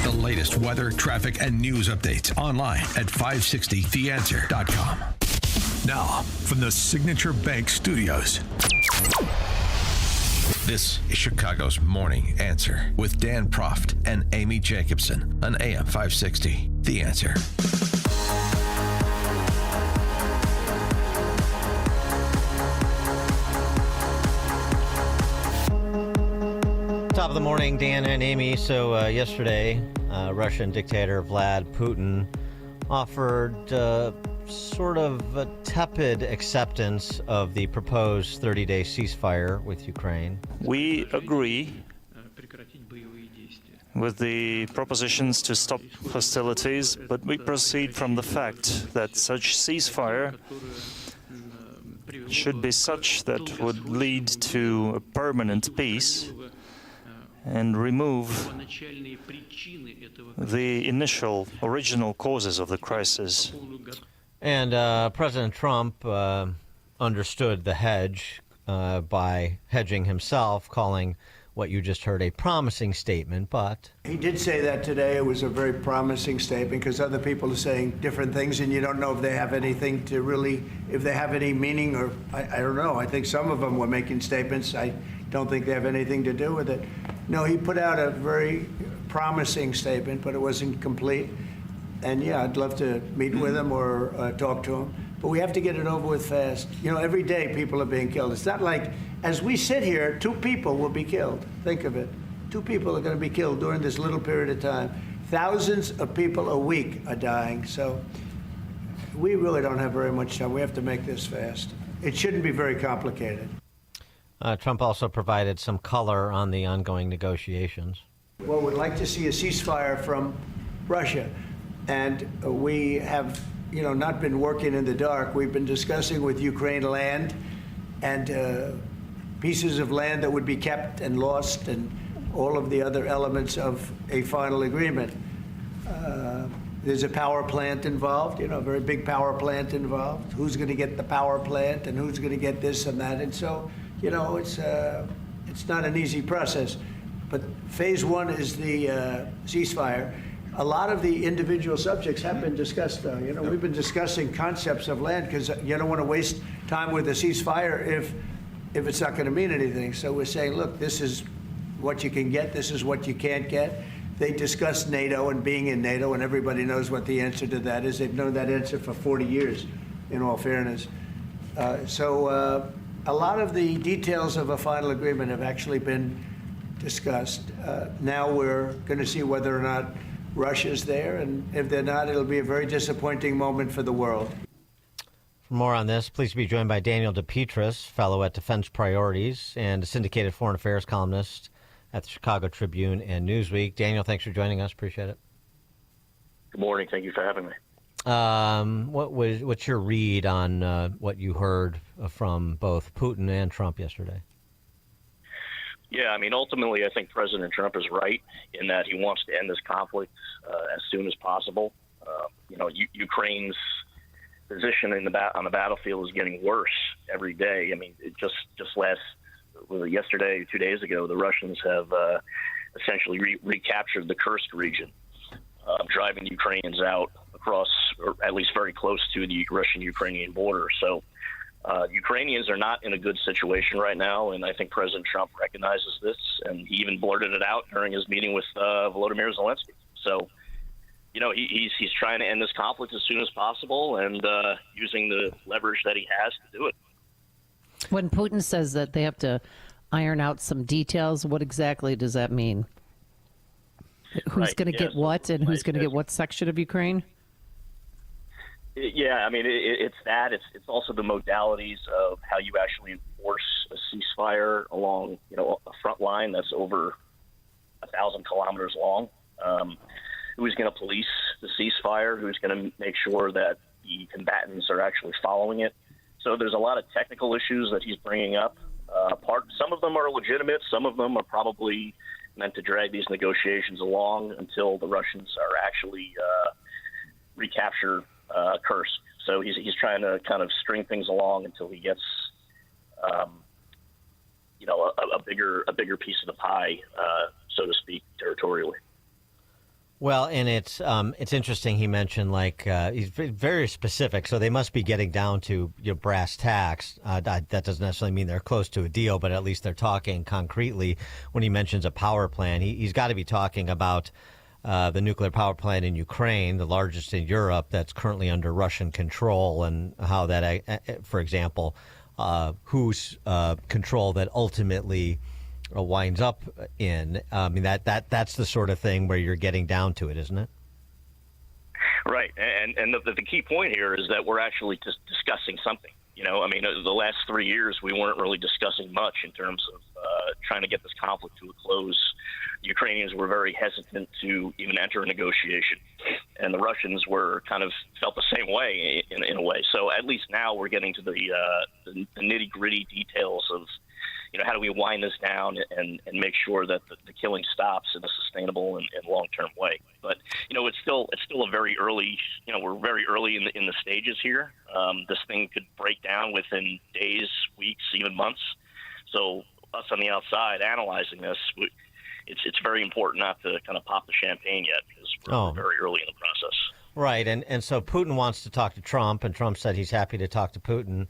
The latest weather, traffic, and news updates online at 560theanswer.com. Now, from the Signature Bank Studios, this is Chicago's Morning Answer with Dan Proft and Amy Jacobson on AM 560. The Answer. Top of the morning, Dan and Amy. So yesterday, Russian dictator Vladimir Putin offered sort of a tepid acceptance of the proposed 30-day ceasefire with Ukraine. We agree with the propositions to stop hostilities, but we proceed from the fact that such ceasefire should be such that would lead to a permanent peace and remove the original causes of the crisis. And President Trump understood the hedge by hedging himself, calling what you just heard a promising statement, but... He did say that today. It was a very promising statement because other people are saying different things and you don't know if they have anything to really, if they have any meaning or, I don't know. I think some of them were making statements. I don't think they have anything to do with it. No, he put out a very promising statement, but it wasn't complete. And yeah, I'd love to meet with him or talk to him. But we have to get it over with fast. You know, every day people are being killed. It's not like, as we sit here, 2 people will be killed. Think of it. 2 people are going to be killed during this little period of time. Thousands of people a week are dying. So we really don't have very much time. We have to make this fast. It shouldn't be very complicated. Trump also provided some color on the ongoing negotiations. Well, we'd like to see a ceasefire from Russia. And we have, not been working in the dark. We've been discussing with Ukraine land and pieces of land that would be kept and lost and all of the other elements of a final agreement. There's a power plant involved, a very big power plant involved. Who's going to get the power plant and who's going to get this and that? And so, it's not an easy process. But phase 1 is the ceasefire. A lot of the individual subjects have been discussed, though. We've been discussing concepts of land because you don't want to waste time with a ceasefire if it's not going to mean anything. So we're saying, look, this is what you can get. This is what you can't get. They discussed NATO and being in NATO, and everybody knows what the answer to that is. They've known that answer for 40 years, in all fairness. So a lot of the details of a final agreement have actually been discussed. Now we're going to see whether or not Russia's there, and if they're not, it'll be a very disappointing moment for the world. For more on this, please be joined by Daniel DePetris, fellow at Defense Priorities and a syndicated foreign affairs columnist at the Chicago Tribune and Newsweek. Daniel, thanks for joining us. Appreciate it. Good morning. Thank you for having me. What's your read on what you heard from both Putin and Trump yesterday? Yeah, ultimately, I think President Trump is right in that he wants to end this conflict as soon as possible. Ukraine's position on the battlefield is getting worse every day. It just yesterday, 2 days ago, the Russians have essentially recaptured the Kursk region, driving Ukrainians out across, or at least very close to the Russian-Ukrainian border. So Ukrainians are not in a good situation right now, and I think President Trump recognizes this, and he even blurted it out during his meeting with Volodymyr Zelensky. So, he's trying to end this conflict as soon as possible and using the leverage that he has to do it. When Putin says that they have to iron out some details, what exactly does that mean? Who's going to get what, and who's going to get what section of Ukraine? Yeah, it's that. It's also the modalities of how you actually enforce a ceasefire along, a front line that's over 1,000 kilometers long. Who's going to police the ceasefire? Who's going to make sure that the combatants are actually following it? So there's a lot of technical issues that he's bringing up. Some of them are legitimate. Some of them are probably meant to drag these negotiations along until the Russians are actually recapture Kursk. So he's trying to kind of string things along until he gets, a bigger piece of the pie, so to speak, territorially. Well, and it's interesting. He mentioned he's very specific, so they must be getting down to brass tacks. That doesn't necessarily mean they're close to a deal, but at least they're talking concretely. When he mentions a power plant, he's got to be talking about the nuclear power plant in Ukraine, the largest in Europe, that's currently under Russian control, and how that, for example, whose control that ultimately winds up in. I mean, that's the sort of thing where you're getting down to it, isn't it? Right, and the key point here is that we're actually just discussing something. I mean, the last 3 years we weren't really discussing much in terms of trying to get this conflict to a close. The Ukrainians were very hesitant to even enter a negotiation, and the Russians were kind of felt the same way in a way. So at least now we're getting to the nitty-gritty details of how do we wind this down and make sure that the killing stops in a sustainable and long-term way. But it's still a very early. We're very early in the stages here. This thing could break down within days, weeks, even months. So us on the outside analyzing this, it's very important not to kind of pop the champagne yet, because we're very early in the process. Right, and so Putin wants to talk to Trump, and Trump said he's happy to talk to Putin.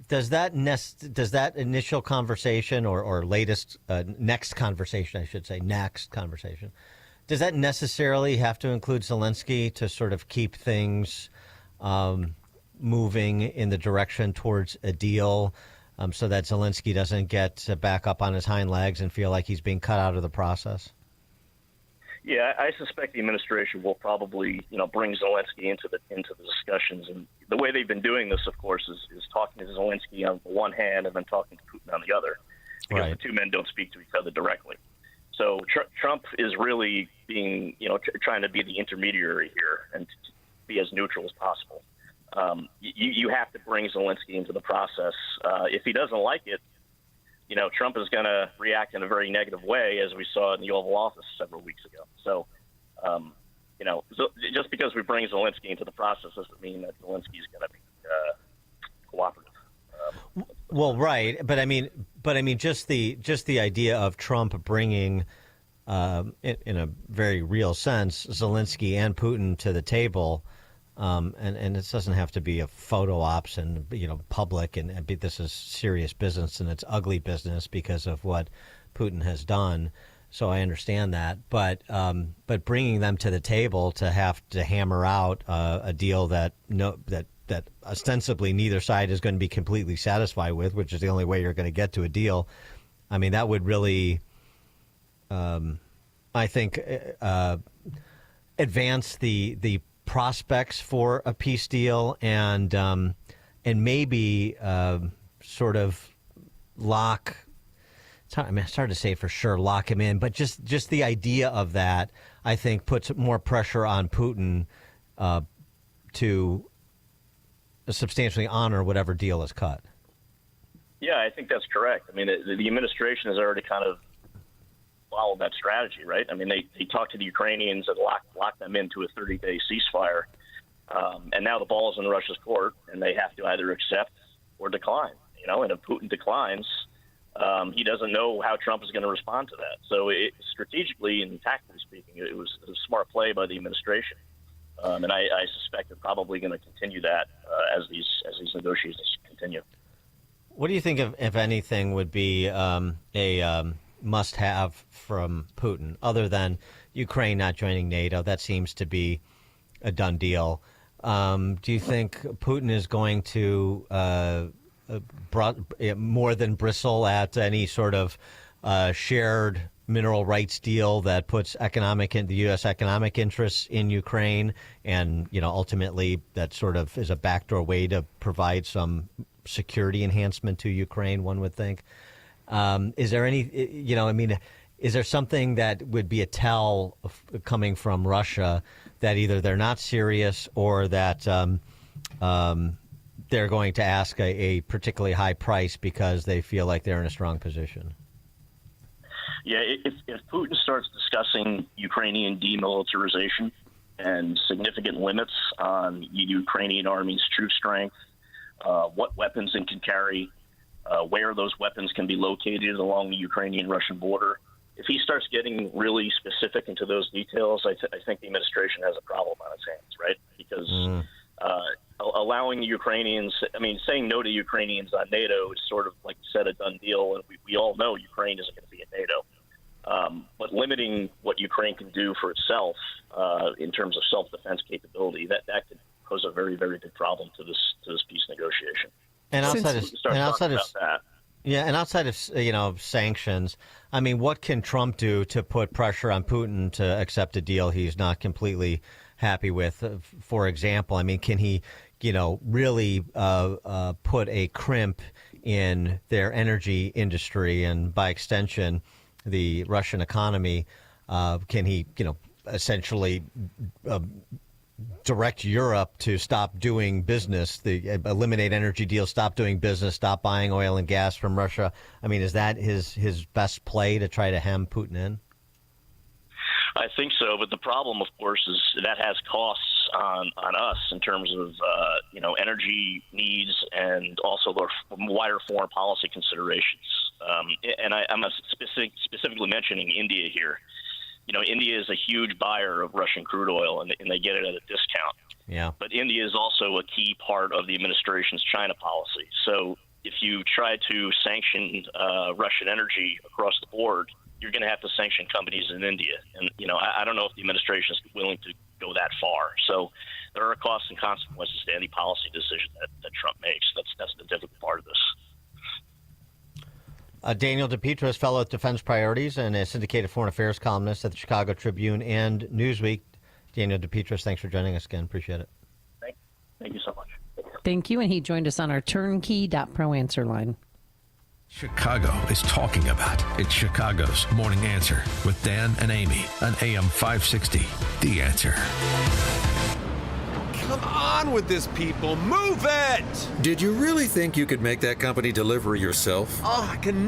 Does that initial conversation or latest next conversation, I should say, does that necessarily have to include Zelensky to sort of keep things moving in the direction towards a deal, so that Zelensky doesn't get back up on his hind legs and feel like he's being cut out of the process? Yeah, I suspect the administration will probably, bring Zelensky into the discussions, and the way they've been doing this, of course, is talking to Zelensky on the one hand and then talking to Putin on the other, because right. The two men don't speak to each other directly. So Trump is really being, trying to be the intermediary here and to be as neutral as possible. You have to bring Zelensky into the process. If he doesn't like it, Trump is going to react in a very negative way, as we saw in the Oval Office several weeks ago. So, just because we bring Zelensky into the process doesn't mean that Zelensky is going to be cooperative. Well, right, but I mean, just the idea of Trump bringing, in a very real sense, Zelensky and Putin to the table. And it doesn't have to be a photo ops and public, and this is serious business, and it's ugly business because of what Putin has done. So I understand that, but bringing them to the table to have to hammer out a deal that ostensibly neither side is going to be completely satisfied with, which is the only way you're going to get to a deal. I mean, that would really, I think, advance the prospects for a peace deal, and maybe sort of lock. It's hard to say for sure lock him in, but just the idea of that, I think, puts more pressure on Putin to substantially honor whatever deal is cut. Yeah, I think that's correct. I mean, the administration has already kind of followed that strategy, right? I mean, they talked to the Ukrainians and locked them into a 30-day ceasefire, and now the ball is in Russia's court, and they have to either accept or decline. And if Putin declines, he doesn't know how Trump is going to respond to that. So strategically and tactically speaking, it was a smart play by the administration, and I suspect they're probably going to continue that as these negotiations continue. What do you think, if anything, would be a must-have from Putin, other than Ukraine not joining NATO? That seems to be a done deal. Do you think Putin is going to more than bristle at any sort of shared mineral rights deal that puts the U.S. economic interests in Ukraine, and ultimately that sort of is a backdoor way to provide some security enhancement to Ukraine, one would think? Is there any, is there something that would be a tell coming from Russia that either they're not serious or that they're going to ask a particularly high price because they feel like they're in a strong position? Yeah, if Putin starts discussing Ukrainian demilitarization and significant limits on the Ukrainian army's troop strength, what weapons it can carry, where those weapons can be located along the Ukrainian-Russian border, if he starts getting really specific into those details, I think the administration has a problem on its hands, right? Because allowing the Ukrainians, saying no to Ukrainians on NATO is sort of, like you said, a done deal, and we all know Ukraine isn't going to be in NATO. But limiting what Ukraine can do for itself in terms of self-defense capability, that could pose a very, very big problem to this peace negotiation. And outside of that. Yeah, and outside of sanctions, I mean, what can Trump do to put pressure on Putin to accept a deal he's not completely happy with? For example, I mean, can he, really put a crimp in their energy industry and, by extension, the Russian economy? Can he, essentially direct Europe to stop doing business, eliminate energy deals, stop doing business, stop buying oil and gas from Russia? I mean, is that his best play to try to hem Putin in? I think so, but the problem, of course, is that has costs on us in terms of energy needs and also the wider foreign policy considerations. And I'm specifically mentioning India here. India is a huge buyer of Russian crude oil, and they get it at a discount. Yeah. But India is also a key part of the administration's China policy. So if you try to sanction Russian energy across the board, you're going to have to sanction companies in India. And, I don't know if the administration is willing to go that far. So there are costs and consequences to any policy decision that Trump makes. That's the difficult part of this. Daniel DePetris, fellow at Defense Priorities and a syndicated foreign affairs columnist at the Chicago Tribune and Newsweek. Daniel DePetris, thanks for joining us again. Appreciate it. Thank you so much. Thank you. And he joined us on our turnkey.pro answer line. Chicago is talking about. It's Chicago's Morning Answer with Dan and Amy on AM 560. The Answer. Come on with this, people. Move it! Did you really think you could make that company deliver yourself? Oh, I can